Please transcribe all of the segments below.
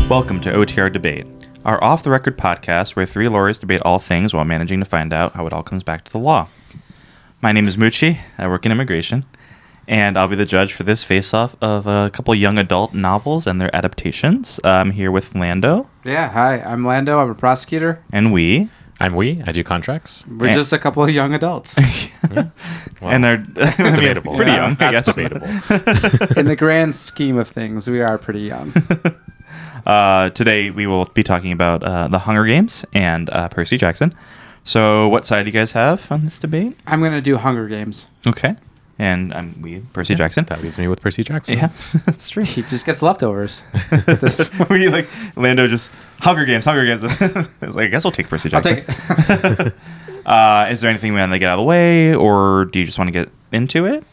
Welcome to OTR Debate, our off-the-record podcast where three lawyers debate all things while managing to find out how it all comes back to the law. My name is Mucci. I work in immigration, and I'll be the judge for this face-off of a couple young adult novels and their adaptations. I'm here with Lando. Yeah, hi, I'm Lando. I'm a prosecutor. And I'm I do contracts. We're just a couple of young adults. Yeah. Well, and they're debatable. pretty Yeah, young, I That's guess. debatable. In the grand scheme of things, we are pretty young. Today we will be talking about the Hunger Games and Percy Jackson. So what side do you guys have on this debate? I'm going to do Hunger Games. Okay. And Percy Jackson. That leaves me with Percy Jackson. Yeah, that's true. He just gets leftovers. We Lando just Hunger Games. I was like, I guess I'll take Percy I'll Jackson. take it. Is there anything we want to get out of the way, or do you just want to get into it?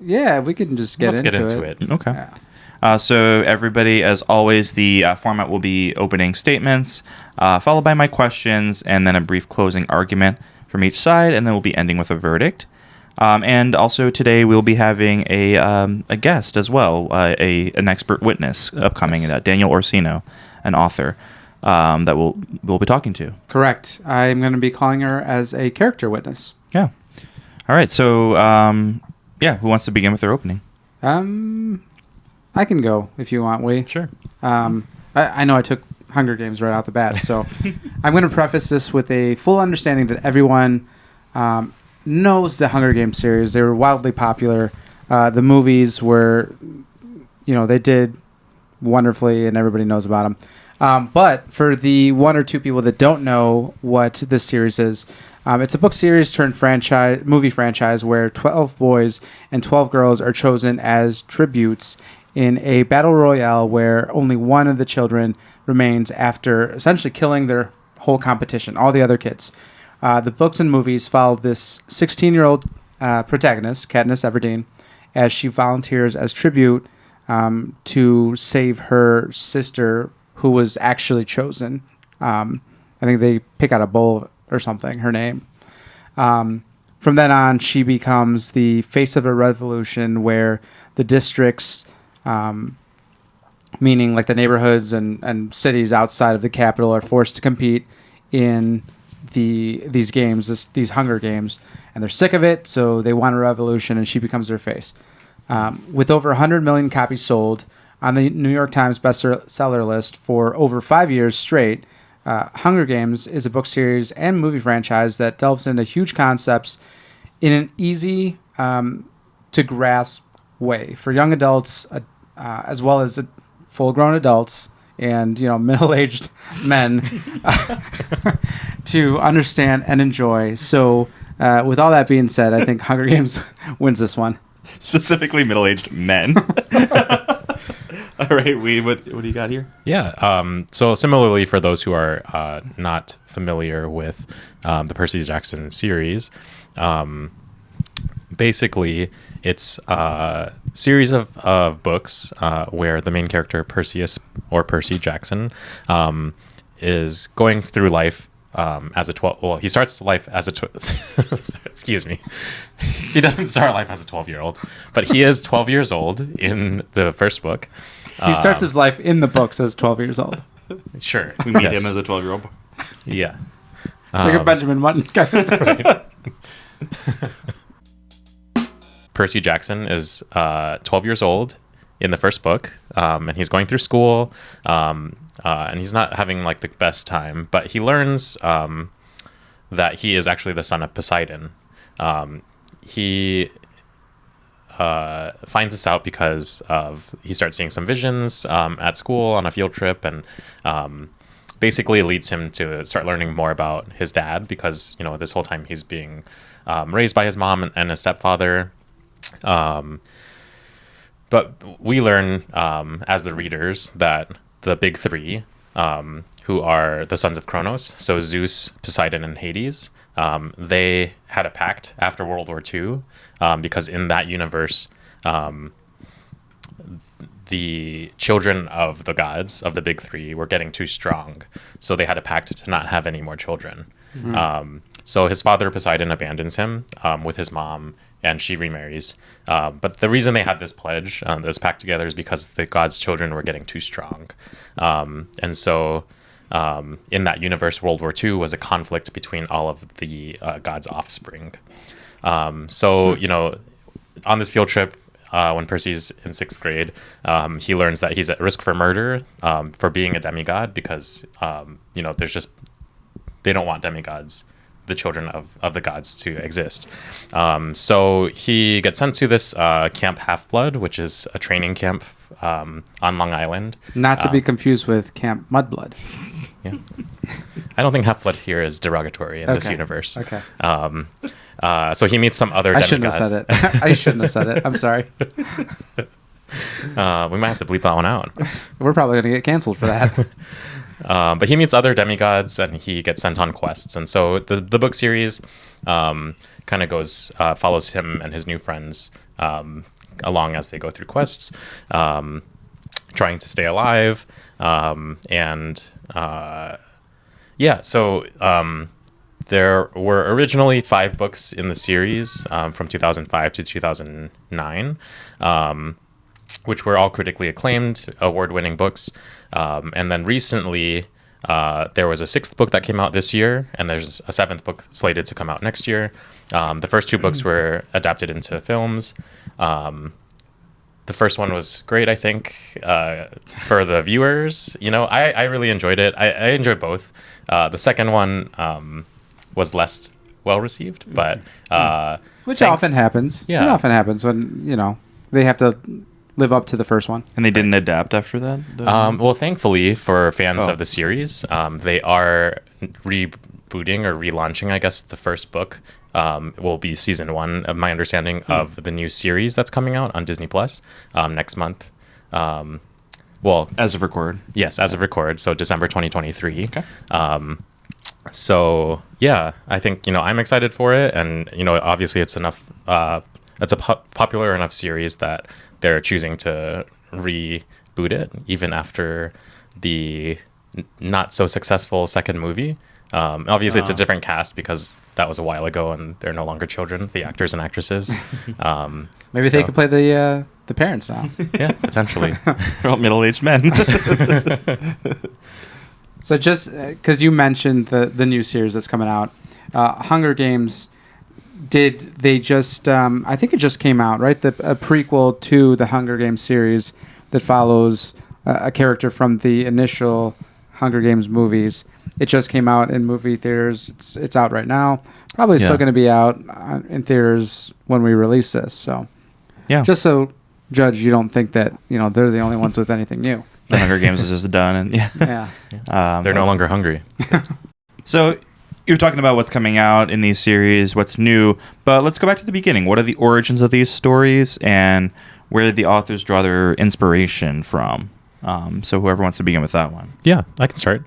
Yeah, we can just Let's get into it. Okay. Yeah. So everybody, as always, the format will be opening statements, followed by my questions, and then a brief closing argument from each side, and then we'll be ending with a verdict. And also today we'll be having a guest as well, an expert witness upcoming, Danielle Orsino, an author that we'll be talking to. Correct. I'm going to be calling her as a character witness. Yeah. All right. So who wants to begin with their opening? I can go if you want, we. Sure. I know I took Hunger Games right out the bat, so I'm going to preface this with a full understanding that everyone knows the Hunger Games series. They were wildly popular. The movies were, they did wonderfully, and everybody knows about them. But for the one or two people that don't know what this series is, it's a book series turned movie franchise where 12 boys and 12 girls are chosen as tributes in a battle royale where only one of the children remains after essentially killing their whole competition, all the other kids. The books and movies follow this 16-year-old protagonist, Katniss Everdeen, as she volunteers as tribute to save her sister, who was actually chosen. I think they pick out a bull or something, her name. From then on, she becomes the face of a revolution where the districts, meaning like the neighborhoods and cities outside of the capital, are forced to compete in these games, these Hunger Games, and they're sick of it, so they want a revolution, and she becomes their face. With over 100 million copies sold on the New York Times bestseller list for over 5 years straight, Hunger Games is a book series and movie franchise that delves into huge concepts in an easy to grasp way for young adults as well as full-grown adults and middle-aged men to understand and enjoy. So with all that being said, I think Hunger Games wins this one. Specifically middle-aged men. All right, what do you got here? Yeah. So similarly, for those who are not familiar with the Percy Jackson series, basically it's a series of books where the main character Perseus, or Percy Jackson, is going through life as a 12. Well, he starts life as a. Excuse me. He doesn't start life as a 12-year-old, but he is 12 years old in the first book. He starts his life in the books as 12 years old. Sure, We meet him as a 12-year-old. Yeah. It's like a Benjamin Button guy. Percy Jackson is 12 years old in the first book, and he's going through school, and he's not having like the best time, but he learns that he is actually the son of Poseidon. He finds this out because he starts seeing some visions at school on a field trip, and basically it leads him to start learning more about his dad, because this whole time he's being raised by his mom and his stepfather. But we learn as the readers that the big three, who are the sons of Kronos, so Zeus, Poseidon, and Hades, they had a pact after World War II, because in that universe, the children of the gods, of the big three, were getting too strong. So they had a pact to not have any more children. So his father Poseidon abandons him with his mom, and she remarries. But the reason they had this pledge, this pact together, is because the gods' children were getting too strong. And so in that universe, World War II was a conflict between all of the gods' offspring. So, on this field trip, when Percy's in 6th grade, he learns that he's at risk for murder for being a demigod because, they don't want demigods, the children of the gods, to exist. So he gets sent to this Camp Half-Blood, which is a training camp on Long Island. Not to be confused with Camp Mudblood. Yeah. I don't think Half-Blood here is derogatory in this universe. Okay. So he meets some other demigods. I shouldn't have said it. I shouldn't have said it. I'm sorry. We might have to bleep that one out. We're probably going to get canceled for that. But he meets other demigods and he gets sent on quests. And so the book series kind of follows him and his new friends along as they go through quests, trying to stay alive. There were originally 5 books in the series from 2005 to 2009, which were all critically acclaimed, award-winning books. And then recently, there was a 6th book that came out this year, and there's a 7th book slated to come out next year. The first 2 books were adapted into films. The first one was great, I think, for the viewers. I really enjoyed it. I enjoyed both. The second one was less well-received, but... Which often happens. Yeah. It often happens when, they have to live up to the first one. And they didn't adapt after that? Well, thankfully for fans of the series, they are rebooting or relaunching, I guess, the first book. Will be season 1 of my understanding of the new series that's coming out on Disney Plus next month. As of record. Yes, as of record. So December 2023. Okay. So yeah, I think, I'm excited for it. And, obviously it's enough, it's a popular enough series that they're choosing to reboot it even after the not so successful second movie. Obviously it's a different cast because that was a while ago and they're no longer children, the actors and actresses. Maybe they could play the parents now. Yeah, potentially. They're all middle-aged men. So just because you mentioned the new series that's coming out, Hunger Games, they just, I think it just came out, right? A prequel to the Hunger Games series that follows a character from the initial Hunger Games movies. It just came out in movie theaters. It's out right now. Probably still going to be out in theaters when we release this. So, yeah. Just so, Judge, you don't think that they're the only ones with anything new. The Hunger Games is just done, and they're no longer hungry. So you're talking about what's coming out in these series, what's new, but let's go back to the beginning. What are the origins of these stories, and where did the authors draw their inspiration from? So whoever wants to begin with that one. Yeah, I can start.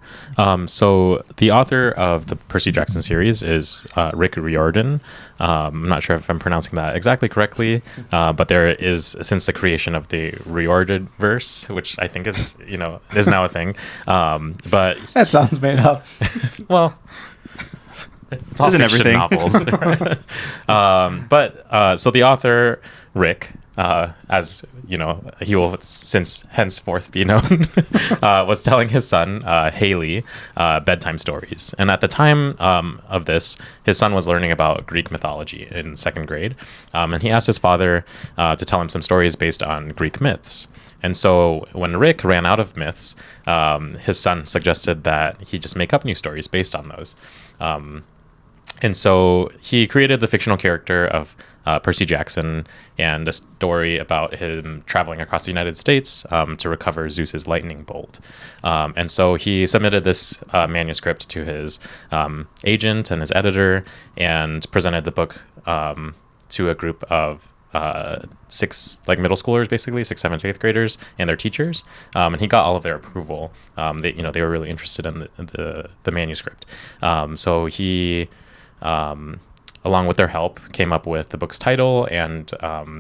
So the author of the Percy Jackson series is Rick Riordan. I'm not sure if I'm pronouncing that exactly correctly, but there is, since the creation of the Riordan verse, which I think is now a thing. But that sounds made up. Well, it's all fiction novels. So the author Rick, as he will henceforth be known, was telling his son Haley bedtime stories, and at the time of this, his son was learning about Greek mythology in 2nd grade, and he asked his father to tell him some stories based on Greek myths. And so when Rick ran out of myths, his son suggested that he just make up new stories based on those. And so he created the fictional character of Percy Jackson and a story about him traveling across the United States to recover Zeus's lightning bolt. And so he submitted this manuscript to his agent and his editor and presented the book to a group of 6 middle schoolers, basically 6th, 7th, 8th graders and their teachers. And he got all of their approval. They were really interested in the manuscript. So he, along with their help, came up with the book's title and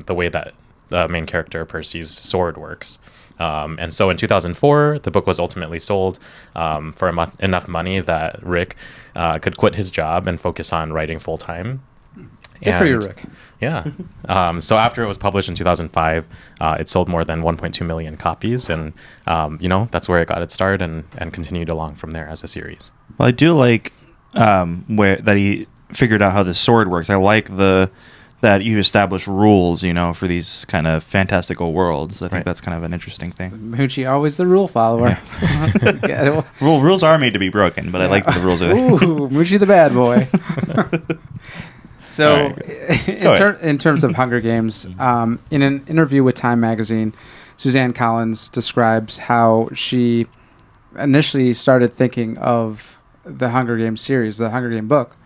the way that the main character Percy's sword works. And so in 2004, the book was ultimately sold for enough money that Rick could quit his job and focus on writing full time. Good for you, Rick. Yeah. So after it was published in 2005, it sold more than 1.2 million copies. And, that's where it got its start and continued along from there as a series. Well, I do like where that he figured out how the sword works. I like that you establish rules, for these kind of fantastical worlds. I think that's kind of an interesting thing. Mucci, always the rule follower. Yeah. Rules are made to be broken, but I like that the rules are there. Ooh, Mucci the bad boy. So, right, in terms of Hunger Games, in an interview with Time Magazine, Suzanne Collins describes how she initially started thinking of the Hunger Games series, the Hunger Game book,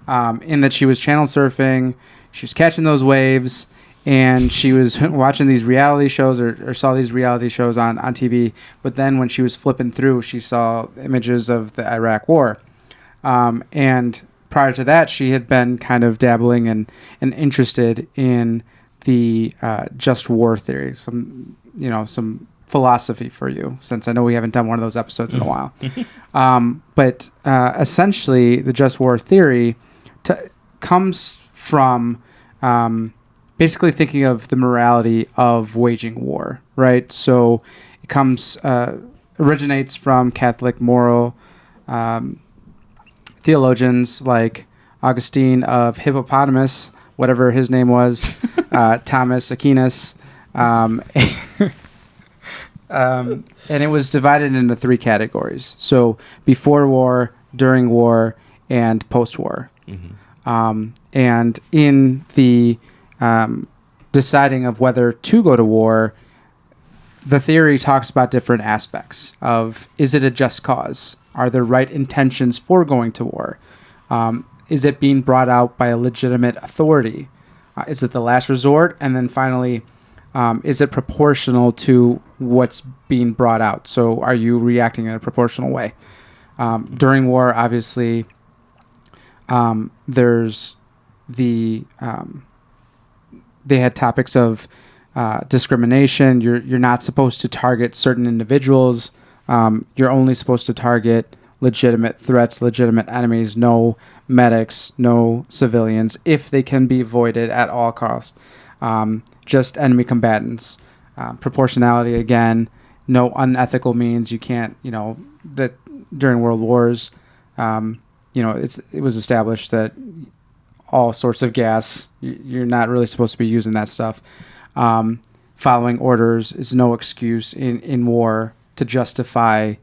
in that she was channel surfing, she was catching those waves, and she was watching these reality shows or saw these reality shows on TV. But then when she was flipping through, she saw images of the Iraq War. And prior to that, she had been kind of dabbling and interested in the just war theory, some philosophy for you, since I know we haven't done one of those episodes in a while. But essentially, the just war theory comes from basically thinking of the morality of waging war, right? So it originates from Catholic moral theologians like Augustine of Hippopotamus, whatever his name was, Thomas Aquinas, and it was divided into 3 categories. So before war, during war, and post-war. Mm-hmm. And in the deciding of whether to go to war, the theory talks about different aspects of, is it a just cause? Are there right intentions for going to war? Is it being brought out by a legitimate authority? Is it the last resort? And then finally, is it proportional to what's being brought out? So are you reacting in a proportional way? During war, obviously, there's the they had topics of discrimination. You're not supposed to target certain individuals. You're only supposed to target legitimate threats, legitimate enemies, no medics, no civilians, if they can be avoided at all costs. Just enemy combatants. Proportionality, again, no unethical means. You can't, that during World Wars, it was established that all sorts of gas, you're not really supposed to be using that stuff. Following orders is no excuse in war to justify,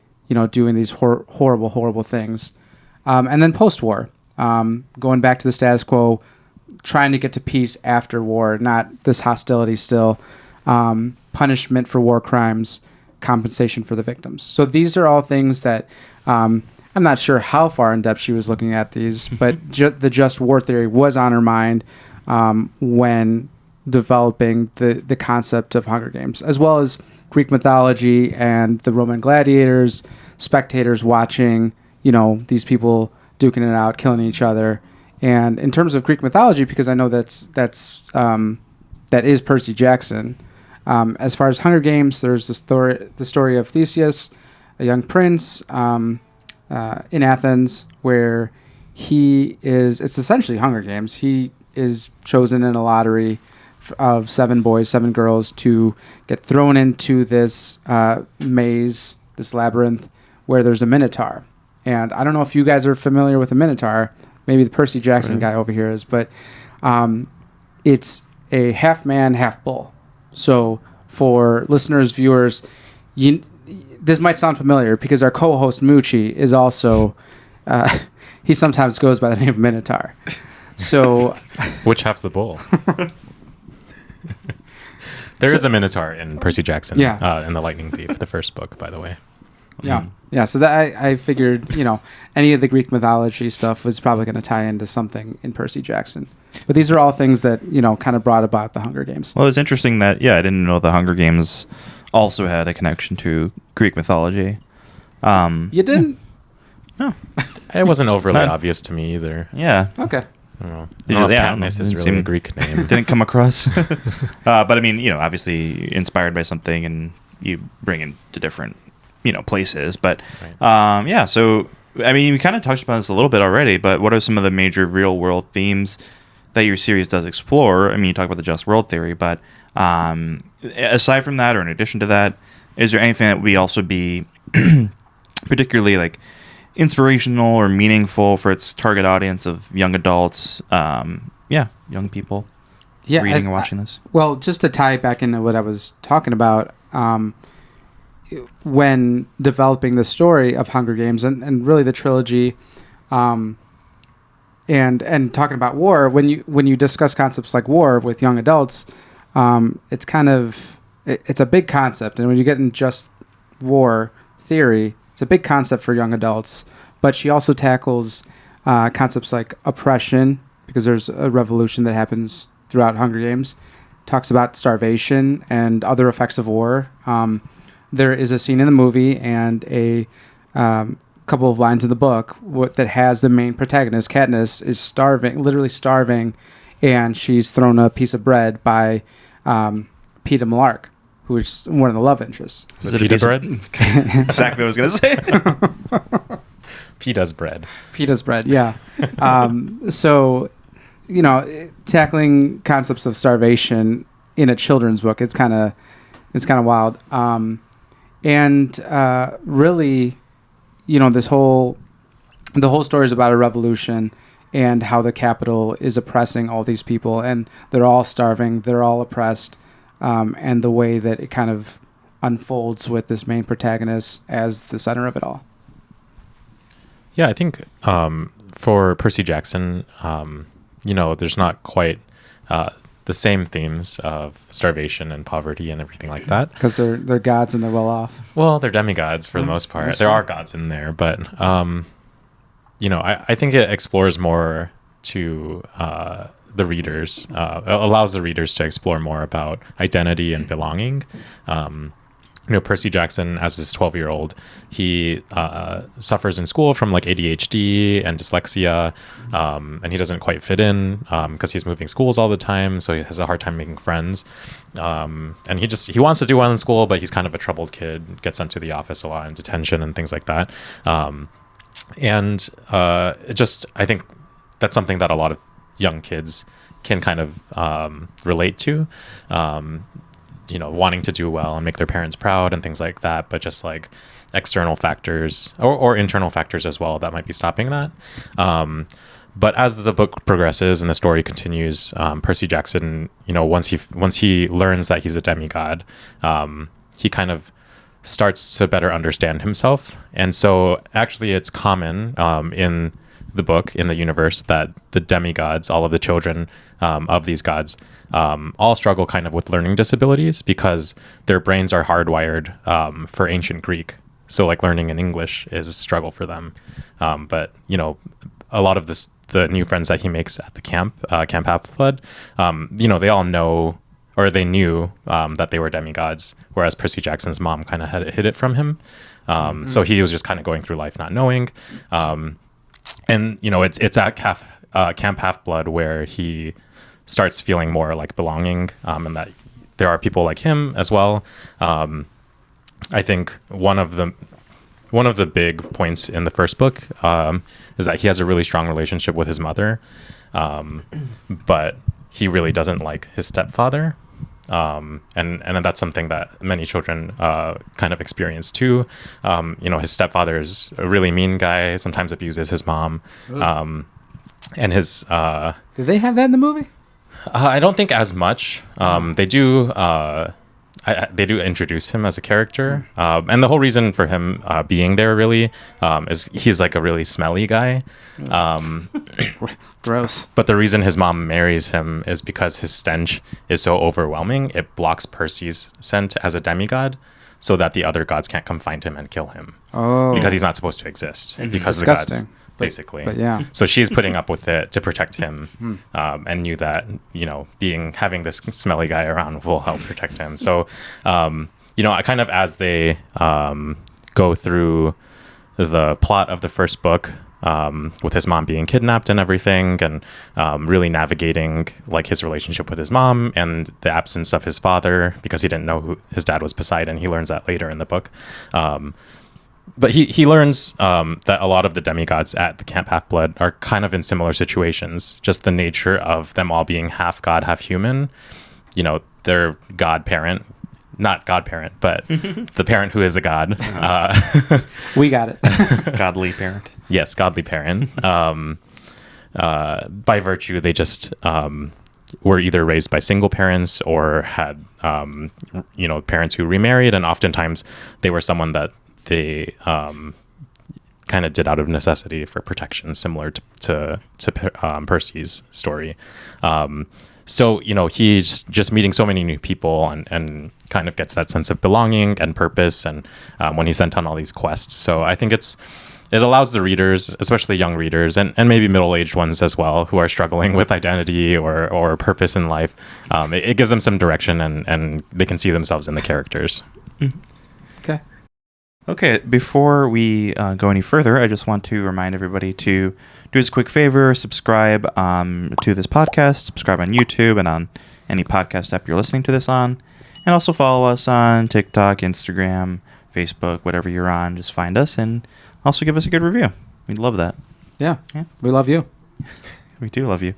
doing these horrible things. And then post-war, going back to the status quo, trying to get to peace after war, not this hostility still, punishment for war crimes, compensation for the victims. So these are all things that I'm not sure how far in depth she was looking at these, but the just war theory was on her mind when developing the concept of Hunger Games, as well as Greek mythology and the Roman gladiators, spectators watching, these people duking it out, killing each other. And in terms of Greek mythology, because I know that is Percy Jackson. As far as Hunger Games, there's the story of Theseus, a young prince in Athens, where it's essentially Hunger Games. He is chosen in a lottery of 7 boys, 7 girls to get thrown into this maze, this labyrinth, where there's a minotaur. And I don't know if you guys are familiar with a minotaur. Maybe the Percy Jackson guy over here is, but it's a half man, half bull. So for listeners, viewers, this might sound familiar because our co-host Mucci is also, he sometimes goes by the name of Minotaur. So, which half's the bull? There is a Minotaur in Percy Jackson, in The Lightning Thief, the first book, by the way. Yeah. Yeah. So that I figured, any of the Greek mythology stuff was probably going to tie into something in Percy Jackson. But these are all things that, kind of brought about the Hunger Games. Well, it's interesting that, I didn't know the Hunger Games also had a connection to Greek mythology. You didn't? No. It wasn't overly obvious to me either. Yeah. Okay. I don't know. I Did don't know if you- yeah, I don't know. Katniss is Didn't really a seem- Greek name. Didn't come across. But I mean, obviously inspired by something, and you bring it to different, places. But Right. yeah, so I mean, we kind of touched upon this a little bit already. But what are some of the major real world themes that your series does explore? I mean, you talk about the just world theory, but aside from that, or in addition to that, is there anything that we also be particularly like inspirational or meaningful for its target audience of young adults? Young people reading and watching this. Well, just to tie it back into what I was talking about, when developing the story of Hunger Games and really the trilogy, and talking about war, when you discuss concepts like war with young adults, it's it's a big concept, and when you get in just war theory, it's a big concept for young adults. But she also tackles concepts like oppression, because there's a revolution that happens throughout Hunger Games. Talks about starvation and other effects of war. There is a scene in the movie and a couple of lines in the book that has the main protagonist, Katniss, is starving, literally starving, and she's thrown a piece of bread by Peeta Mellark, who is one of the love interests. Is it pita bread? Exactly what I was going to say. Pita's bread. Pita's bread, yeah. So, tackling concepts of starvation in a children's book, it's kind of wild. Really, the whole story is about a revolution and how the capital is oppressing all these people, and they're all starving, they're all oppressed, and the way that it kind of unfolds with this main protagonist as the center of it all. Yeah, I think for Percy Jackson, there's not quite the same themes of starvation and poverty and everything like that. Because they're gods and they're well off. Well, they're demigods for the most part. There are gods in there, but I think it explores more to the readers, allows the readers to explore more about identity and belonging. Percy Jackson, as this 12-year-old, he suffers in school from like ADHD and dyslexia, and he doesn't quite fit in because he's moving schools all the time, so he has a hard time making friends. And he wants to do well in school, but he's kind of a troubled kid, gets sent to the office a lot in detention and things like that. I think that's something that a lot of young kids can kind of relate to. Wanting to do well and make their parents proud and things like that, but just like external factors or internal factors as well that might be stopping that. But as the book progresses and the story continues, Percy Jackson, once he learns that he's a demigod, he kind of starts to better understand himself. And so actually it's common in the book, in the universe, that the demigods, all of the children of these gods, all struggle kind of with learning disabilities because their brains are hardwired for ancient Greek. So like learning in English is a struggle for them. But a lot of the new friends that he makes at the Camp Half-Blood, they all know, or they knew that they were demigods, whereas Percy Jackson's mom kind of had hid it from him. So he was just kind of going through life not knowing. And it's at Camp Half-Blood where he starts feeling more like belonging, and that there are people like him as well. I think one of the big points in the first book is that he has a really strong relationship with his mother, but he really doesn't like his stepfather. And that's something that many children kind of experience too. His stepfather is a really mean guy, sometimes abuses his mom. And his... Did they have that in the movie? I don't think as much. They do... They do introduce him as a character. And the whole reason for him being there really is he's like a really smelly guy. Gross. But the reason his mom marries him is because his stench is so overwhelming. It blocks Percy's scent as a demigod so that the other gods can't come find him and kill him. Oh. Because he's not supposed to exist. It's because disgusting. of the gods. Basically. But yeah. So she's putting up with it to protect him, and knew that, having this smelly guy around will help protect him. So, I kind of, as they go through the plot of the first book, with his mom being kidnapped and everything, and really navigating like his relationship with his mom and the absence of his father because he didn't know who his dad was. Poseidon. He learns that later in the book. But he learns that a lot of the demigods at the Camp Half-Blood are kind of in similar situations. Just the nature of them all being half god, half human. You know, their godparent, not godparent, but the parent who is a god. We got it. Godly parent. Yes, godly parent. By virtue, they just were either raised by single parents or had, parents who remarried. And oftentimes they were someone that they kind of did out of necessity for protection, similar to Percy's story. So, he's just meeting so many new people and kind of gets that sense of belonging and purpose and when he's sent on all these quests. So I think it allows the readers, especially young readers and maybe middle-aged ones as well, who are struggling with identity or purpose in life. It gives them some direction and they can see themselves in the characters. Okay. Okay, before we go any further, I just want to remind everybody to do us a quick favor, subscribe to this podcast, subscribe on YouTube and on any podcast app you're listening to this on, and also follow us on TikTok, Instagram, Facebook, whatever you're on. Just find us and also give us a good review. We'd love that. Yeah. We love you. We do love you.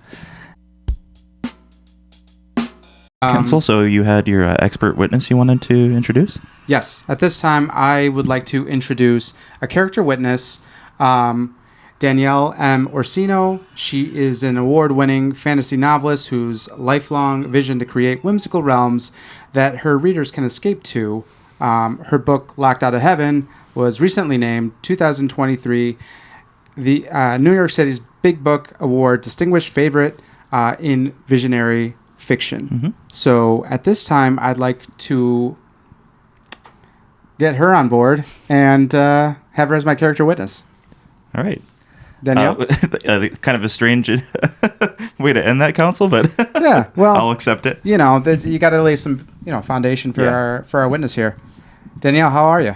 Kensel, so you had your expert witness you wanted to introduce? Yes. At this time, I would like to introduce a character witness, Danielle M. Orsino. She is an award-winning fantasy novelist whose lifelong vision to create whimsical realms that her readers can escape to. Her book, Locked Out of Heaven, was recently named 2023 the New York City's Big Book Award Distinguished Favorite in Visionary Fiction. Mm-hmm. So at this time, I'd like to get her on board and have her as my character witness. All right. Danielle? Kind of a strange way to end that, counsel, but yeah, well, I'll accept it. You got to lay some foundation for our witness here. Danielle, how are you?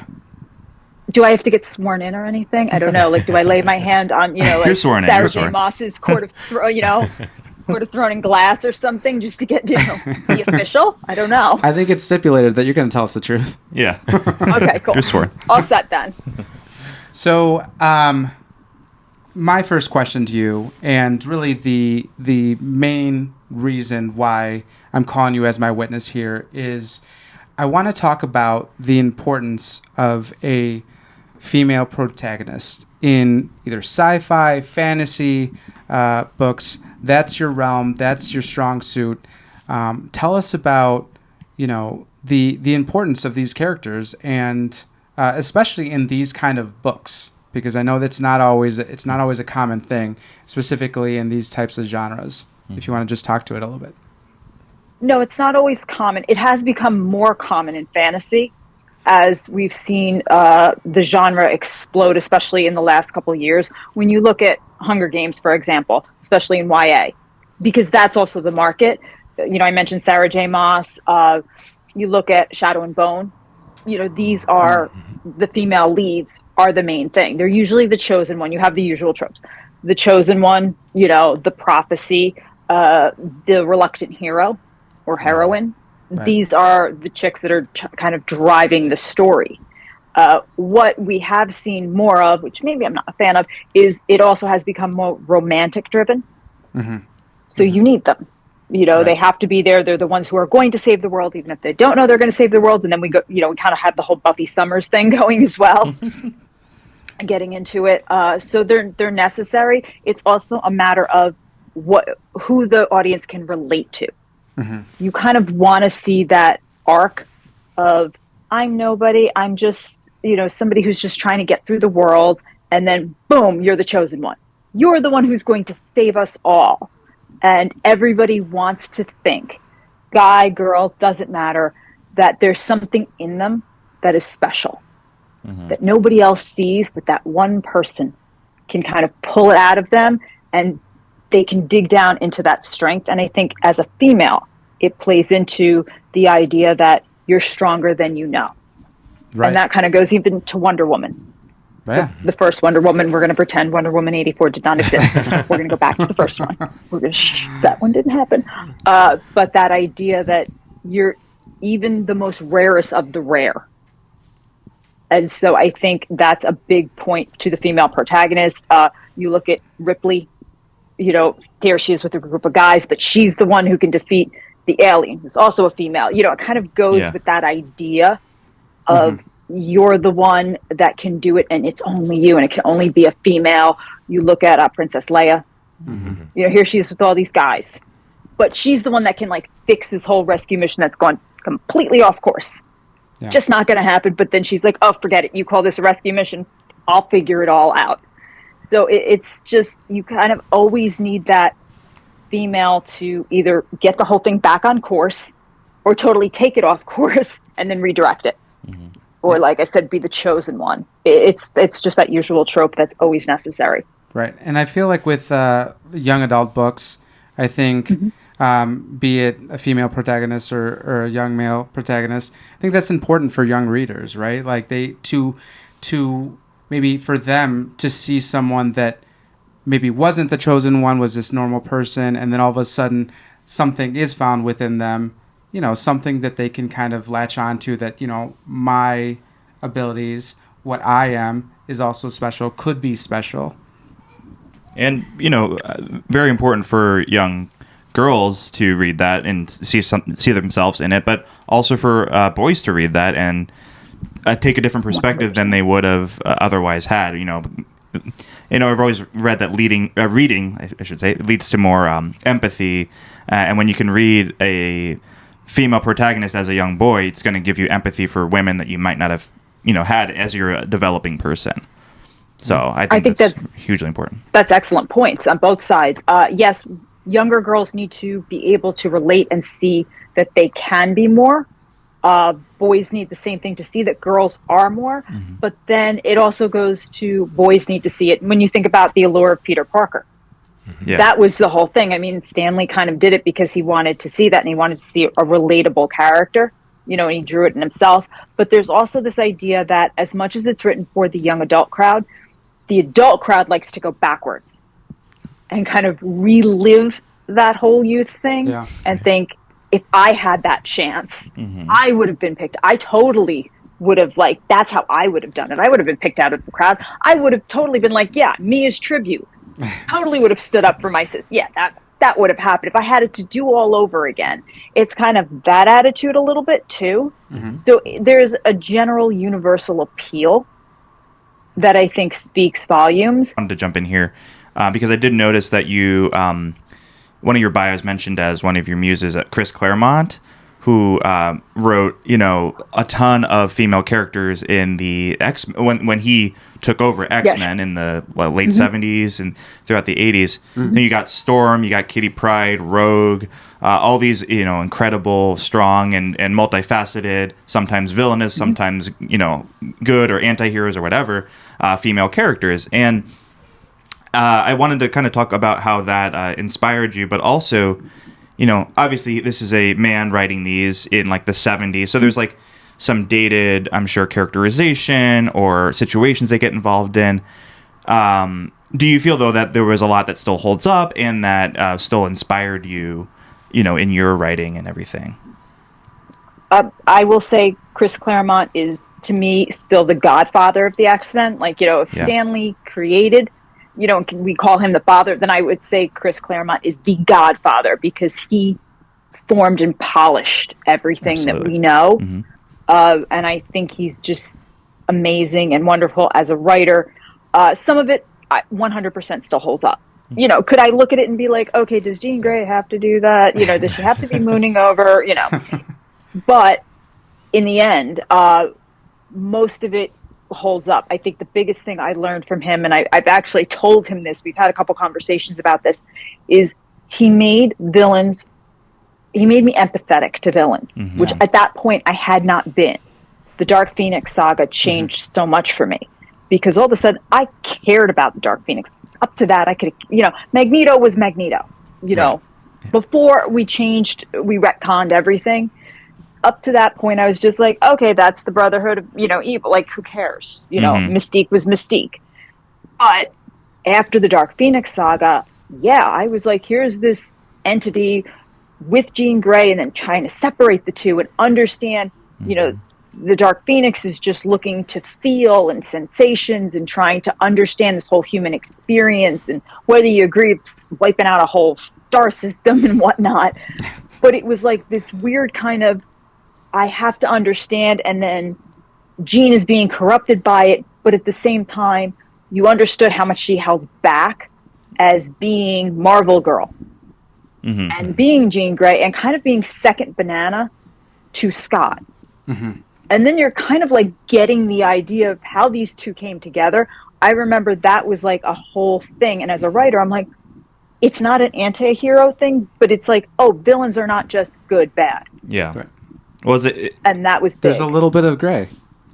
Do I have to get sworn in or anything? I don't know. Like, do I lay my hand on You're sworn in. Sarah J. Maas's Court of Throne and Glass or something just to get the official? I don't know. I think it's stipulated that you're going to tell us the truth. Yeah. Okay, cool. You're sworn. All set then. So, my first question to you, and really the main reason why I'm calling you as my witness here, is I want to talk about the importance of a female protagonist in either sci-fi, fantasy books. That's your realm. That's your strong suit. Tell us about the importance of these characters, and especially in these kind of books, because I know that's not always a common thing, specifically in these types of genres. Mm-hmm. If you want to just talk to it a little bit. No, it's not always common. It has become more common in fantasy as we've seen the genre explode, especially in the last couple of years. When you look at Hunger Games, for example, especially in YA, because that's also the market. I mentioned Sarah J. Maas. You look at Shadow and Bone. These are the female leads are the main thing. They're usually the chosen one. You have the usual tropes. The chosen one, the prophecy, the reluctant hero or heroine. Right. These are the chicks that are kind of driving the story. What we have seen more of, which maybe I'm not a fan of, is it also has become more romantic driven. Mm-hmm. So you need them. Right. They have to be there. They're the ones who are going to save the world, even if they don't know they're going to save the world. And then we go, we kind of have the whole Buffy Summers thing going as well, getting into it. So they're necessary. It's also a matter of who the audience can relate to. Mm-hmm. You kind of want to see that arc of I'm nobody. I'm just, somebody who's just trying to get through the world. And then boom, you're the chosen one. You're the one who's going to save us all. And everybody wants to think, guy, girl, doesn't matter, that there's something in them that is special, that nobody else sees, but that one person can kind of pull it out of them and they can dig down into that strength. And I think as a female, it plays into the idea that you're stronger than you know. Right. And that kind of goes even to Wonder Woman. Yeah. The first Wonder Woman, we're going to pretend Wonder Woman 84 did not exist. We're going to go back to the first one. We're going to, that one didn't happen. But that idea that you're even the most rarest of the rare. And so I think that's a big point to the female protagonist. You look at Ripley, there she is with a group of guys, but she's the one who can defeat the alien, who's also a female. It kind of goes with that idea of you're the one that can do it, and it's only you, and it can only be a female. You look at Princess Leia. Here she is with all these guys, but she's the one that can fix this whole rescue mission that's gone completely off course. Yeah. Just not going to happen. But then she's like, "Oh, forget it. You call this a rescue mission? I'll figure it all out." So it's just, you kind of always need that female to either get the whole thing back on course or totally take it off course and then redirect it. Or, like I said, be the chosen one. It's just that usual trope that's always necessary. Right. And I feel like with young adult books, I think, be it a female protagonist or a young male protagonist, I think that's important for young readers, right? Like to maybe for them to see someone that maybe wasn't the chosen one, was this normal person, and then all of a sudden something is found within them, something that they can kind of latch onto, that, my abilities, what I am, is also special, could be special. And, very important for young girls to read that and see themselves in it, but also for boys to read that and take a different perspective than they would have otherwise had. I've always read that reading, I should say, leads to more empathy. And when you can read a female protagonist as a young boy, it's going to give you empathy for women that you might not have, had as you're a developing person. So I think that's hugely important. That's excellent points on both sides. Yes, younger girls need to be able to relate and see that they can be more. Boys need the same thing to see that girls are more. But then it also goes to boys need to see it. When you think about the allure of Peter Parker, that was the whole thing. I mean, Stanley kind of did it because he wanted to see that, and he wanted to see a relatable character, and he drew it in himself. But there's also this idea that as much as it's written for the young adult crowd, the adult crowd likes to go backwards and kind of relive that whole youth thing and think, if I had that chance, I would have been picked. I totally would have, that's how I would have done it. I would have been picked out of the crowd. I would have totally been me as tribute. Totally would have stood up for my sister. Yeah, that would have happened if I had it to do all over again. It's kind of that attitude a little bit too. So there's a general universal appeal that I think speaks volumes. I wanted to jump in here because I did notice that you, one of your bios mentioned as one of your muses, Chris Claremont, who wrote, a ton of female characters in the when he took over X-Men in the late 70s and throughout the 80s. Then you got Storm, you got Kitty Pryde, Rogue, all these, incredible, strong and multifaceted, sometimes villainous, sometimes, good or anti-heroes or whatever, female characters. And I wanted to kind of talk about how that inspired you, but also, obviously this is a man writing these in the 70s. So there's some dated, I'm sure, characterization or situations they get involved in. Do you feel, though, that there was a lot that still holds up and that still inspired you, in your writing and everything? I will say Chris Claremont is, to me, still the godfather of the X-Men. If Stanley created, we call him the father, then I would say Chris Claremont is the godfather because he formed and polished everything that we know. And I think he's just amazing and wonderful as a writer. Some of it 100% still holds up. Could I look at it and be like, okay, does Jean Grey have to do that? Does she have to be mooning over? But in the end, most of it holds up. I think the biggest thing I learned from him, and I've actually told him this, we've had a couple conversations about this, is he made me empathetic to villains, which at that point I had not been. The Dark Phoenix saga changed so much for me because all of a sudden I cared about the Dark Phoenix. Up to that, I could, Magneto was Magneto, before we retconned everything. up to that point, I was just like, okay, that's the Brotherhood of, evil. Like, who cares? Mystique was Mystique. But after the Dark Phoenix saga, yeah, I was like, here's this entity with Jean Grey, and then trying to separate the two and understand, the Dark Phoenix is just looking to feel and sensations and trying to understand this whole human experience, and whether you agree it's wiping out a whole star system and whatnot. But it was like this weird kind of, I have to understand, and then Jean is being corrupted by it, but at the same time, you understood how much she held back as being Marvel Girl and being Jean Grey and kind of being second banana to Scott. And then you're kind of like getting the idea of how these two came together. I remember that was like a whole thing. And as a writer, I'm like, it's not an anti-hero thing, but it's like, oh, villains are not just good, bad. Yeah. Right. Was it? And that was big. There's a little bit of gray.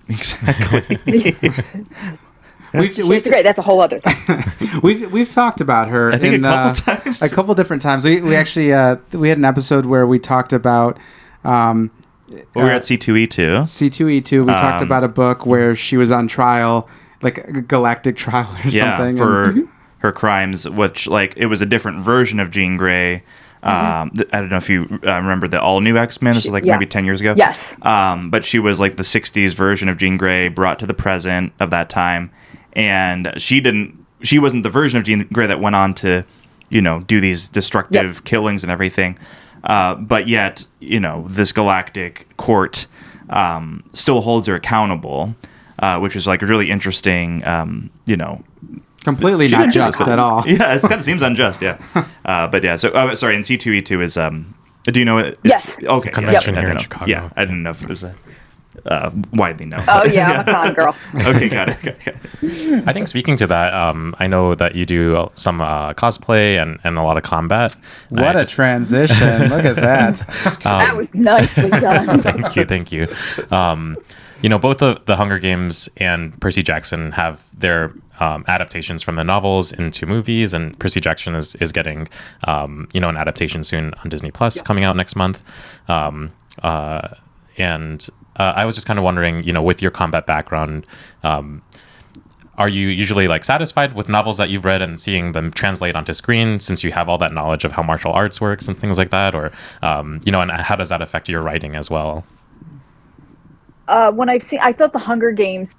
Exactly. We've great. That's a whole other thing. we've talked about her. I think a couple times. A couple different times. We actually we had an episode where we talked about. We were at C2E2. C2E2. We talked about a book where she was on trial, like a galactic trial or something. For her crimes, which like it was a different version of Jean Grey. I don't know if you remember the all new X-Men. This was like maybe 10 years ago. Yes. But she was like the 60s version of Jean Grey brought to the present of that time. And she wasn't the version of Jean Grey that went on to, do these destructive killings and everything. But yet, this galactic court still holds her accountable, which is like really interesting, Completely not just at all. Yeah, it kind of seems unjust, yeah. But yeah, so, sorry, and C2E2 is, do you know it? Yes. Okay. It's a convention here in Chicago. Yeah, I didn't know if it was widely known. Oh, yeah, I'm a con girl. Okay, got it. I think speaking to that, I know that you do some cosplay and a lot of combat. What a transition. Look at that. That was nicely done. Thank you. Both the Hunger Games and Percy Jackson have their adaptations from the novels into movies, and Percy Jackson is getting, an adaptation soon on Disney Plus coming out next month. I was just kind of wondering, with your combat background, are you usually like satisfied with novels that you've read and seeing them translate onto screen, since you have all that knowledge of how martial arts works and things like that, or and how does that affect your writing as well? I thought the Hunger Games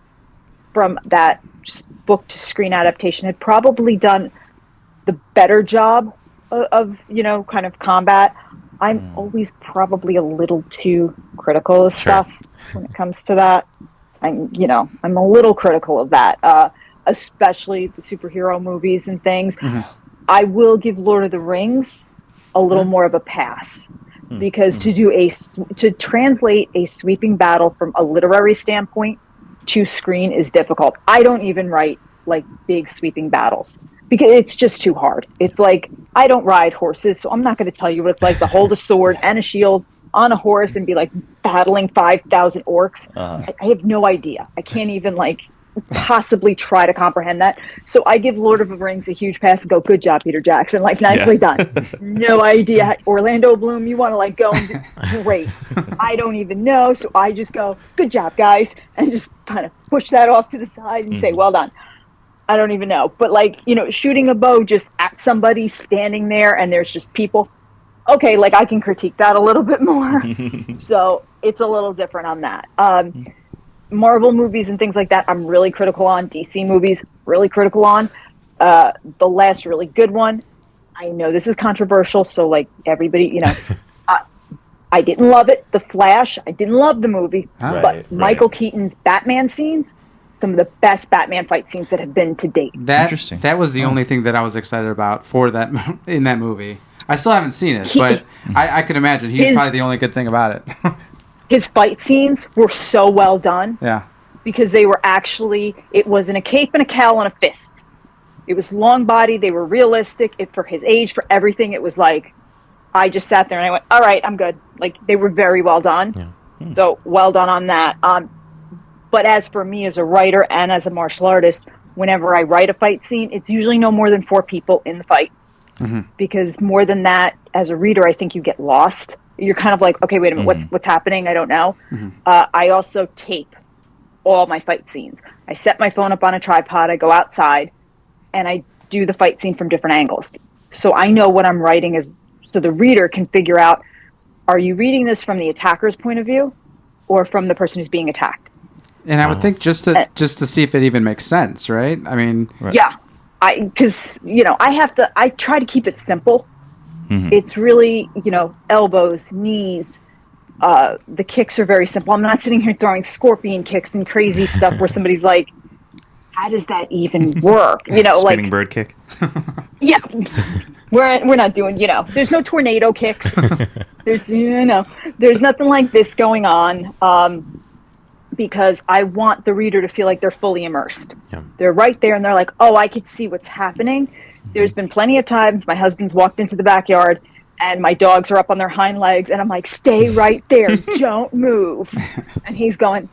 from that book to screen adaptation had probably done the better job of kind of combat. I'm always probably a little too critical of stuff when it comes to that. I'm a little critical of that, especially the superhero movies and things. I will give Lord of the Rings a little more of a pass. Because to translate a sweeping battle from a literary standpoint to screen is difficult. I don't even write like big sweeping battles because it's just too hard. It's like, I don't ride horses, so I'm not going to tell you what it's like to hold a sword and a shield on a horse and be like battling 5,000 orcs. I have no idea. I can't even like possibly try to comprehend that. So I give Lord of the Rings a huge pass and go, good job, Peter Jackson. Like, nicely done. No idea. Orlando Bloom, you want to like go and do great. I don't even know. So I just go, good job, guys. And just kind of push that off to the side and say, well done. I don't even know. But like, shooting a bow just at somebody standing there and there's just people. Okay, like I can critique that a little bit more. So it's a little different on that. Marvel movies and things like that, I'm really critical on. DC movies, really critical on. The last really good one, I know this is controversial, so like everybody, I didn't love it. The Flash, I didn't love the movie, but Michael Keaton's Batman scenes, some of the best Batman fight scenes that have been to date. Interesting. That was the only thing that I was excited about for that in that movie. I still haven't seen it, but I could imagine he's probably the only good thing about it. His fight scenes were so well done. Yeah. Because they were actually, it wasn't a cape and a cowl and a fist. It was long body. They were realistic. For his age, for everything, it was like, I just sat there and I went, all right, I'm good. Like, they were very well done. Yeah. So, well done on that. But as for me as a writer and as a martial artist, whenever I write a fight scene, it's usually no more than 4 people in the fight. Because more than that, as a reader, I think you get lost you're kind of like, okay, wait a minute, what's happening? I don't know. I also tape all my fight scenes. I set my phone up on a tripod. I go outside, and I do the fight scene from different angles. So I know what I'm writing is, so the reader can figure out, are you reading this from the attacker's point of view or from the person who's being attacked? And I would think just to see if it even makes sense, right? I mean, yeah, because I try to keep it simple. It's really, elbows, knees. The kicks are very simple. I'm not sitting here throwing scorpion kicks and crazy stuff where somebody's like, how does that even work? Spinning bird kick. Yeah, we're not doing. There's no tornado kicks. There's nothing like this going on. Because I want the reader to feel like they're fully immersed. Yeah. They're right there, and they're like, oh, I could see what's happening. There's been plenty of times my husband's walked into the backyard, and my dogs are up on their hind legs, and I'm like, stay right there, don't move. And he's going,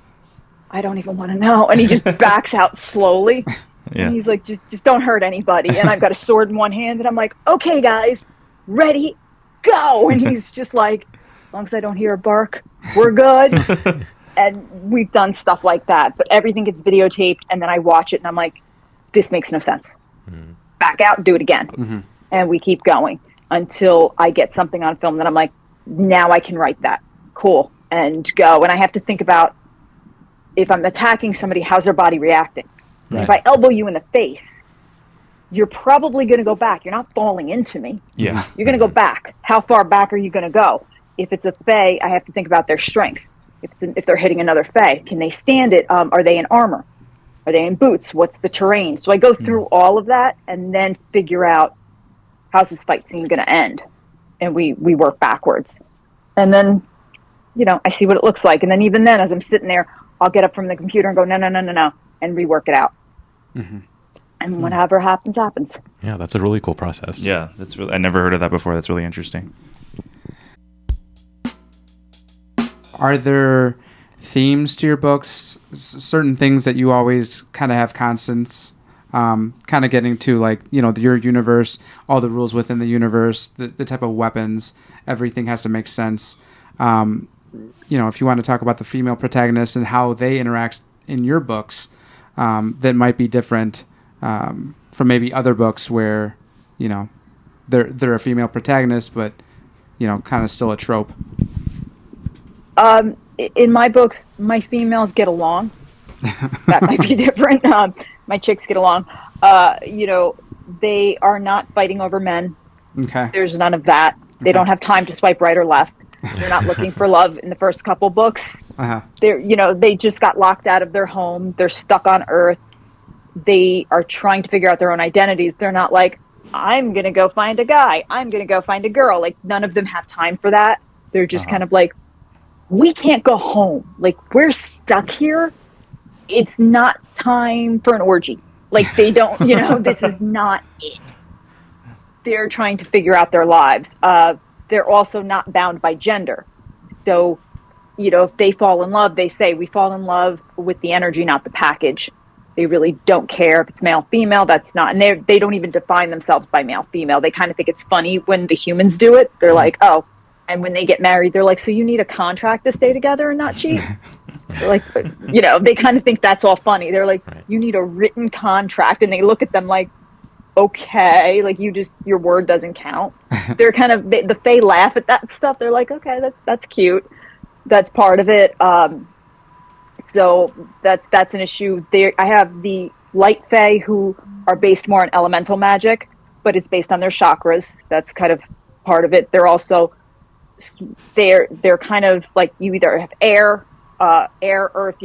I don't even want to know. And he just backs out slowly. Yeah. And he's like, just don't hurt anybody. And I've got a sword in one hand, and I'm like, okay, guys, ready, go. And he's just like, as long as I don't hear a bark, we're good. And we've done stuff like that, but everything gets videotaped, and then I watch it, and I'm like, this makes no sense. Back out, do it again. And we keep going until I get something on film that I'm like, now I can write that. Cool. And go. And I have to think about, if I'm attacking somebody, how's their body reacting? Right. If I elbow you in the face, you're probably going to go back. You're not falling into me. Yeah. You're going to go back. How far back are you going to go? If it's a fae, I have to think about their strength. If they're hitting another fae, can they stand it? Are they in armor? Are they in boots? What's the terrain? So I go through all of that and then figure out, how's this fight scene going to end? And we work backwards. And then, I see what it looks like. And then even then, as I'm sitting there, I'll get up from the computer and go, no, and rework it out. And whatever happens, happens. Yeah, that's a really cool process. Yeah, I never heard of that before. That's really interesting. Are there themes to your books, certain things that you always kind of have constants, kind of getting to, like, your universe, all the rules within the universe, the type of weapons, everything has to make sense. If you want to talk about the female protagonists and how they interact in your books, that might be different from maybe other books where, they're a female protagonist, but, kind of still a trope. In my books, my females get along. That might be different. My chicks get along. They are not fighting over men. Okay. There's none of that. They don't have time to swipe right or left. They're not looking for love in the first couple books. They just got locked out of their home. They're stuck on Earth. They are trying to figure out their own identities. They're not like, I'm going to go find a guy. I'm going to go find a girl. Like, none of them have time for that. They're just kind of like, we can't go home. Like, we're stuck here. It's not time for an orgy. Like, they don't, this is not it. They're trying to figure out their lives. They're also not bound by gender. So, if they fall in love, they say, we fall in love with the energy, not the package. They really don't care if it's male, female. That's not, and they don't even define themselves by male, female. They kind of think it's funny when the humans do it. They're like, oh. And when they get married, they're like, so you need a contract to stay together and not cheat? Like, they kind of think that's all funny. They're like, you need a written contract. And they look at them like, okay, like, your word doesn't count. They're kind of, the Fae laugh at that stuff. They're like, okay, that's cute. That's part of it. So that's an issue there. I have the light Fae who are based more on elemental magic, but it's based on their chakras. That's kind of part of it. They're also, they're kind of like, you either have air, earth,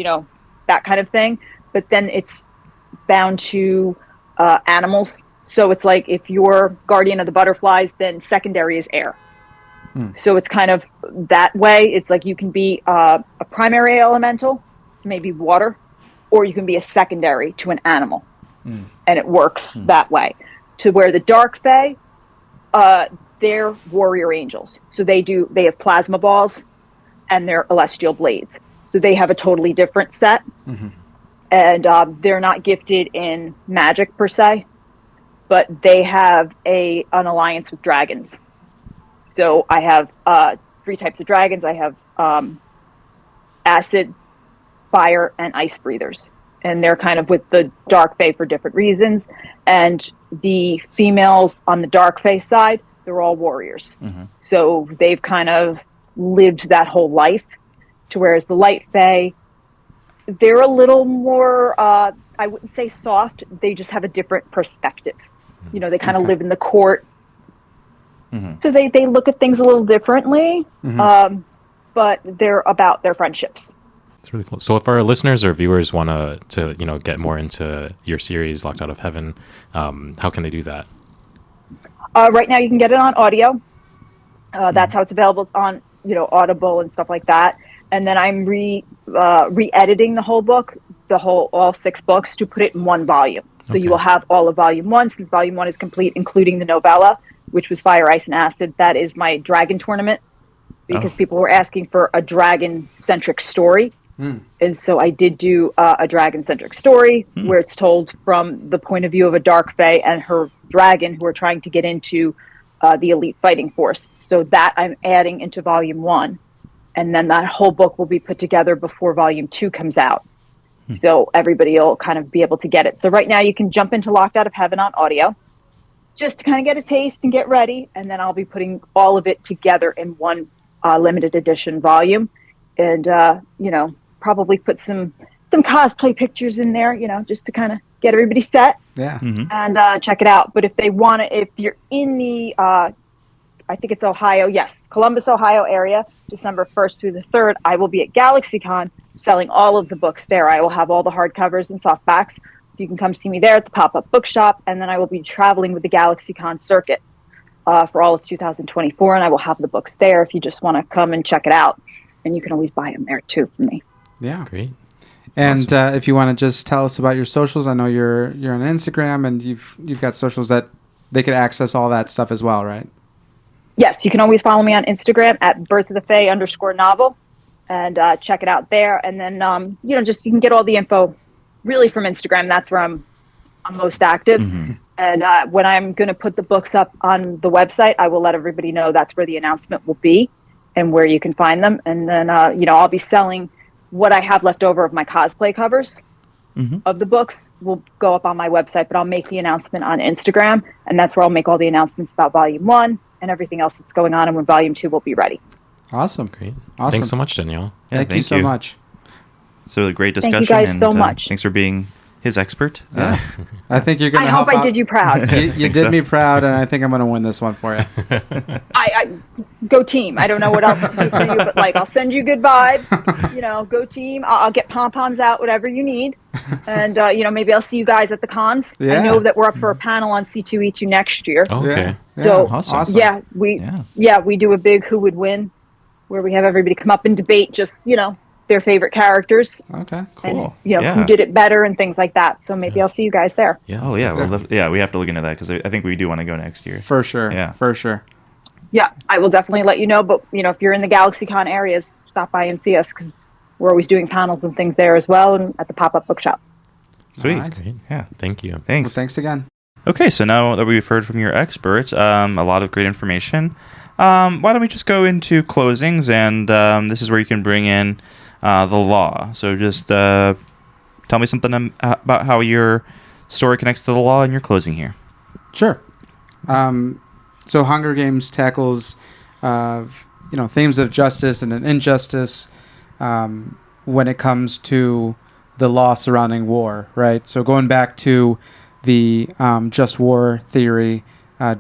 that kind of thing, but then it's bound to animals. So it's like, if you're guardian of the butterflies, then secondary is air. So it's kind of that way. It's like, you can be a primary elemental, maybe water, or you can be a secondary to an animal. And it works that way. To where the dark Fae, they're warrior angels. So they have plasma balls and they're celestial blades. So they have a totally different set. And they're not gifted in magic per se, but they have an alliance with dragons. So I have three types of dragons. I have acid, fire, and ice breathers. And they're kind of with the dark fae for different reasons. And the females on the dark fae side, they're all warriors. So they've kind of lived that whole life. To whereas the light fae, they're a little more, I wouldn't say soft. They just have a different perspective. You know, they kind of live in the court. So they look at things a little differently. But they're about their friendships. It's really cool. So if our listeners or viewers want to get more into your series, Locked Out of Heaven, how can they do that? Right now you can get it on audio. That's how it's available. It's on, Audible and stuff like that. And then I'm re-editing the whole book, all 6 books, to put it in one volume. So you will have all of volume 1, since volume 1 is complete, including the novella, which was Fire, Ice, and Acid. That is my dragon tournament, because people were asking for a dragon-centric story. And so I did do a dragon-centric story where it's told from the point of view of a dark fae and her dragon who are trying to get into the elite fighting force. So that I'm adding into volume 1. And then that whole book will be put together before volume 2 comes out. So everybody will kind of be able to get it. So right now you can jump into Locked Out of Heaven on audio just to kind of get a taste and get ready. And then I'll be putting all of it together in one limited edition volume. And, probably put some cosplay pictures in there, just to kind of get everybody set. Yeah. And check it out. But if they want to, if you're in the, I think it's Ohio, yes, Columbus, Ohio area, December 1st through the 3rd, I will be at GalaxyCon selling all of the books there. I will have all the hardcovers and softbacks. So you can come see me there at the pop-up bookshop. And then I will be traveling with the GalaxyCon circuit for all of 2024. And I will have the books there if you just want to come and check it out. And you can always buy them there too from me. Yeah. Great. And Awesome. if you want to just tell us about your socials, I know you're on Instagram and you've got socials that they could access all that stuff as well, right? Yes, you can always follow me on Instagram at birthofthefay_novel and check it out there. And then, you can get all the info really from Instagram. That's where I'm most active. And when I'm going to put the books up on the website, I will let everybody know that's where the announcement will be and where you can find them. And then, I'll be selling what I have left over of my cosplay covers of the books will go up on my website, but I'll make the announcement on Instagram, and that's where I'll make all the announcements about volume 1 and everything else that's going on, and when volume 2 will be ready. Awesome. Great. Awesome. Thanks so much, Danielle. Yeah, Thank you so much. So a great discussion. Thank you guys and, so much. Thanks for being his expert. Yeah. I think you're going I to hope I did you proud. You did me proud, and I think I'm going to win this one for you. I go team. I don't know what else to do for you, but I'll send you good vibes. Go team. I'll get pom-poms out, whatever you need. And, maybe I'll see you guys at the cons. Yeah. I know that we're up for a panel on C2E2 next year. Okay. Yeah. So, awesome. we do a big who would win where we have everybody come up and debate just, their favorite characters. Okay. Cool. And, who did it better and things like that. So maybe I'll see you guys there. Yeah. Oh, yeah. Well, we have to look into that because I think we do want to go next year. For sure. Yeah. For sure. Yeah, I will definitely let you know. But, if you're in the GalaxyCon areas, stop by and see us because we're always doing panels and things there as well and at the pop-up bookshop. Sweet. All right. Great. Yeah. Thank you. Well, Thanks. thanks again. Okay, so now that we've heard from your experts, a lot of great information. Why don't we just go into closings, and this is where you can bring in the law. So just tell me something about how your story connects to the law in your closing here. Sure. So Hunger Games tackles, themes of justice and an injustice when it comes to the law surrounding war, right? So going back to the just war theory,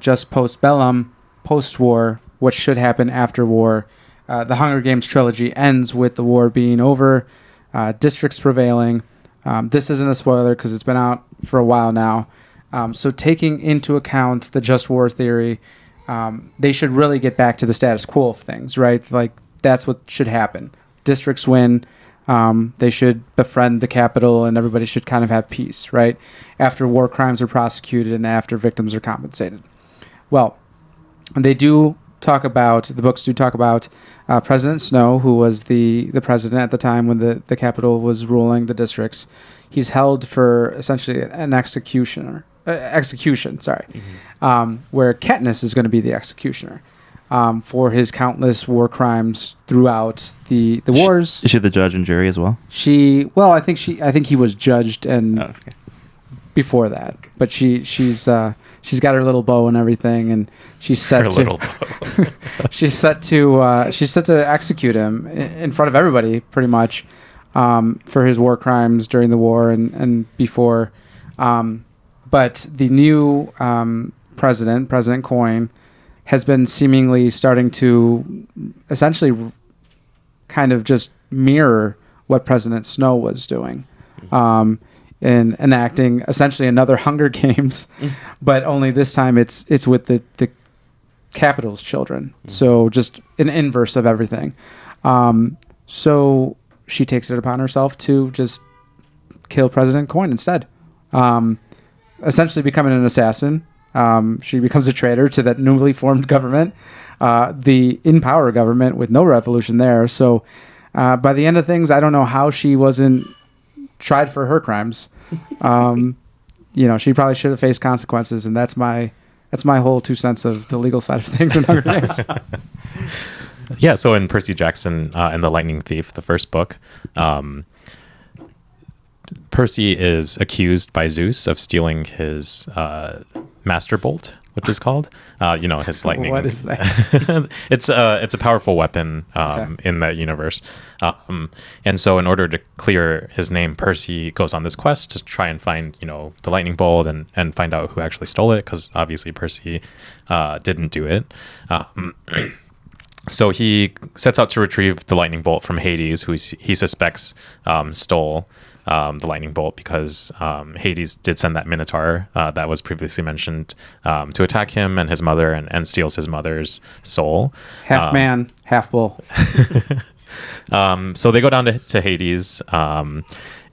just post-bellum, post-war, what should happen after war. The Hunger Games trilogy ends with the war being over, districts prevailing. This isn't a spoiler because it's been out for a while now. So taking into account the just war theory, they should really get back to the status quo of things, right? That's what should happen. Districts win. They should befriend the capital and everybody should kind of have peace, right? After war crimes are prosecuted and after victims are compensated. Well, the books do talk about President Snow, who was the president at the time when the capital was ruling the districts. He's held for essentially an execution, where Katniss is going to be the executioner. for his countless war crimes throughout the wars. Is she the judge and jury as well? I think he was judged and before that, but she's got her little bow and everything, and she's set she's set to execute him in front of everybody, pretty much, for his war crimes during the war and before. But the new President Coin, has been seemingly starting to essentially kind of just mirror what President Snow was doing, in enacting essentially another Hunger Games, but only this time it's with the Capitol's children. So just an inverse of everything. So she takes it upon herself to just kill President Coin instead, essentially becoming an assassin. She becomes a traitor to that newly formed government, the in-power government with no revolution there. So by the end of things, I don't know how she wasn't tried for her crimes. She probably should have faced consequences, and that's my whole 2 cents of the legal side of things in Hunger Games. Yeah, so in Percy Jackson and the Lightning Thief, the first book, Percy is accused by Zeus of stealing his Master Bolt, which is called, his lightning. What is that? It's a powerful weapon in that universe. And so in order to clear his name, Percy goes on this quest to try and find, the lightning bolt and find out who actually stole it, because obviously Percy didn't do it. So he sets out to retrieve the lightning bolt from Hades, who he suspects stole the lightning bolt, because Hades did send that Minotaur that was previously mentioned to attack him and his mother, and steals his mother's soul. Half man, half bull. So they go down to Hades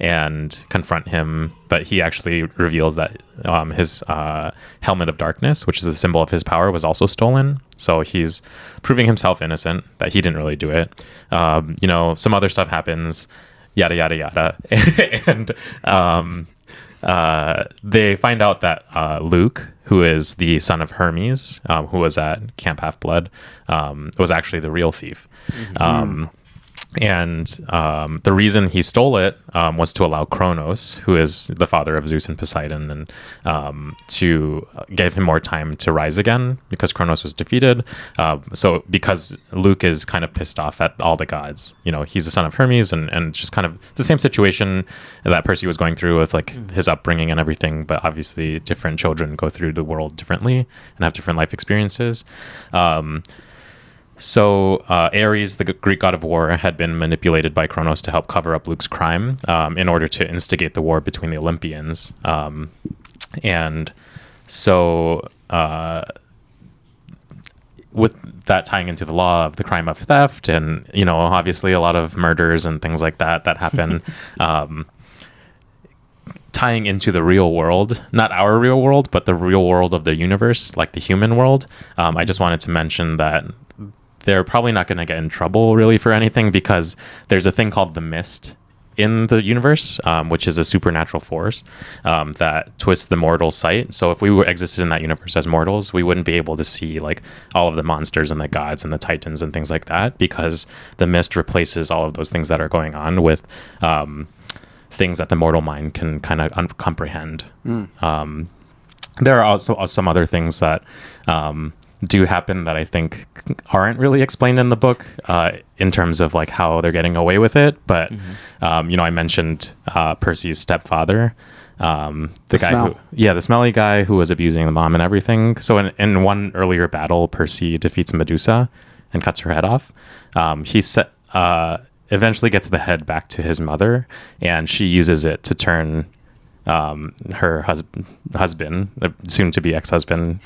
and confront him, but he actually reveals that his helmet of darkness, which is a symbol of his power, was also stolen. So he's proving himself innocent, that he didn't really do it. Some other stuff happens, yada, yada, yada. And they find out that Luke, who is the son of Hermes, who was at Camp Half-Blood, was actually the real thief. And the reason he stole it was to allow Kronos, who is the father of Zeus and Poseidon, and to give him more time to rise again, because Kronos was defeated. So because Luke is kind of pissed off at all the gods, he's the son of Hermes, and just kind of the same situation that Percy was going through with like his upbringing and everything, but obviously different children go through the world differently and have different life experiences. So Ares, the Greek god of war, had been manipulated by Kronos to help cover up Luke's crime in order to instigate the war between the Olympians. And so with that tying into the law of the crime of theft and, obviously a lot of murders and things like that happen, tying into the real world, not our real world, but the real world of the universe, like the human world. I just wanted to mention that they're probably not going to get in trouble really for anything, because there's a thing called the mist in the universe, which is a supernatural force that twists the mortal sight. So if we existed in that universe as mortals, we wouldn't be able to see like all of the monsters and the gods and the titans and things like that, because the mist replaces all of those things that are going on with things that the mortal mind can kind of comprehend. There are also some other things that do happen that I think aren't really explained in the book in terms of like how they're getting away with it. But, I mentioned Percy's stepfather, the smelly guy who was abusing the mom and everything. So in one earlier battle, Percy defeats Medusa and cuts her head off. He eventually gets the head back to his mother, and she uses it to turn her husband, soon to be ex-husband,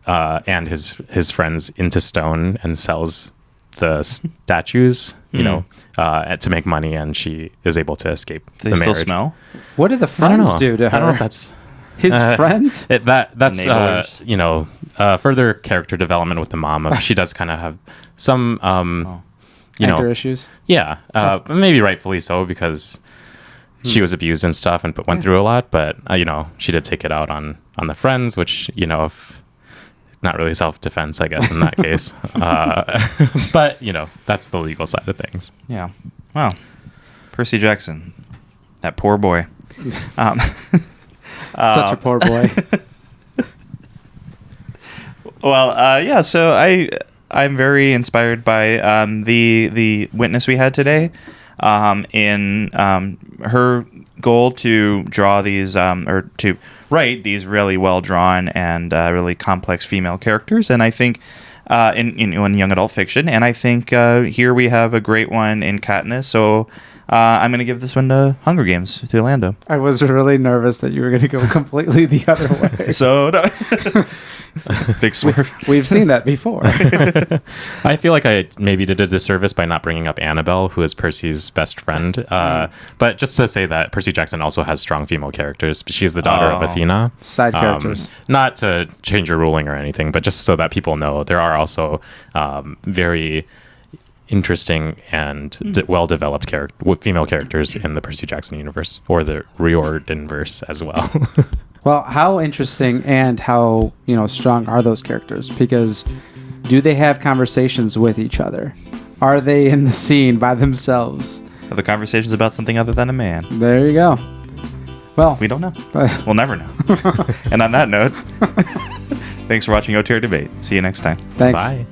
and his friends into stone, and sells the statues, to make money, and she is able to escape the marriage. They still smell? What did the friends do to her? I don't know if that's his friends. That's further character development with the mom. She does kind of have some anger issues. Yeah, maybe rightfully so, because she was abused and stuff and went through a lot. But she did take it out on the friends, which if not really self-defense, I guess, in that case. But, that's the legal side of things. Yeah. Wow. Percy Jackson. That poor boy. Such a poor boy. Well, yeah. So I'm very inspired by the witness we had today, in her goal to draw these or to write these really well drawn and really complex female characters, and I think in young adult fiction, and I think here we have a great one in Katniss. So I'm going to give this one to Hunger Games, to Lando. I was really nervous that you were going to go completely the other way. So big swerve. We've seen that before. I feel like I maybe did a disservice by not bringing up Annabelle, who is Percy's best friend. But just to say that Percy Jackson also has strong female characters. She's the daughter of Athena. Side characters. Not to change your ruling or anything, but just so that people know, there are also very interesting and well-developed female characters in the Percy Jackson universe, or the Riordanverse as well. Well, how interesting and how strong are those characters? Because do they have conversations with each other? Are they in the scene by themselves? Are the conversations about something other than a man? There you go. Well, We don't know. We'll never know. And on that note, thanks for watching OTR Debate. See you next time. Thanks. Bye.